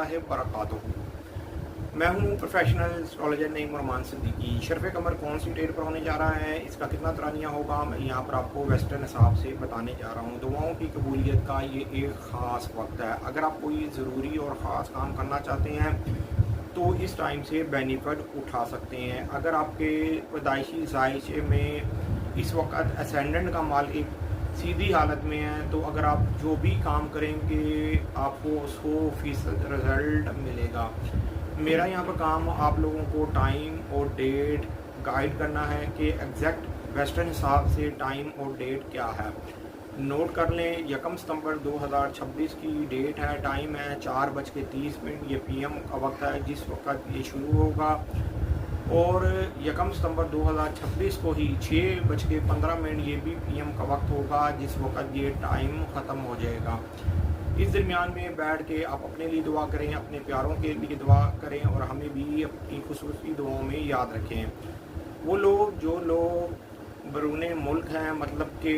वबरकातुहू। मैं हूं professional astrologer Naeem Rahman Siddiqui. शर्फ़ कमर कौन सी डेट पर होने जा रहा है, इसका कितना तरानिया होगा, मैं यहाँ पर आपको वेस्टर्न हिसाब से बताने जा रहा हूँ। दुआओं की कबूलियत का ये एक ख़ास वक्त है। अगर आप कोई ज़रूरी और ख़ास काम करना चाहते हैं तो इस टाइम से बेनिफिट उठा सकते हैं। अगर आपके पैदाइशी जायचे में इस वक्त असेंडेंट का माल एक सीधी हालत में है, तो अगर आप जो भी काम करेंगे आपको 100% रिज़ल्ट मिलेगा। मेरा यहाँ पर काम आप लोगों को टाइम और डेट गाइड करना है कि एग्जैक्ट वेस्टर्न हिसाब से टाइम और डेट क्या है। नोट कर लें, 1 सितंबर 2026 की डेट है, टाइम है 4:30। ये पीएम का वक्त है जिस वक्त ये शुरू होगा, और 1 सितंबर 2026 को ही 6:15 ये भी पीएम का वक्त होगा जिस वक्त ये टाइम ख़त्म हो जाएगा। इस दरमियान में बैठ के आप अपने लिए दुआ करें, अपने प्यारों के लिए दुआ करें, और हमें भी अपनी खुसूसी दुआओं में याद रखें। वो लोग जो लोग बैरून मुल्क हैं, मतलब कि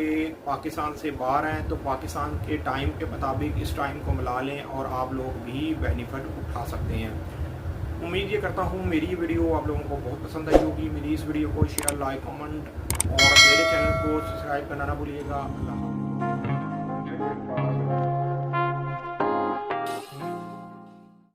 पाकिस्तान से बाहर हैं, तो पाकिस्तान के टाइम के मुताबिक इस टाइम को मिला लें और आप लोग भी बेनिफिट उठा सकते हैं। उम्मीद ये करता हूँ मेरी वीडियो आप लोगों को बहुत पसंद आई होगी। मेरी इस वीडियो को शेयर, लाइक, कमेंट और मेरे चैनल को सब्सक्राइब करना ना भूलिएगा। अल्लाह हाफ़िज़।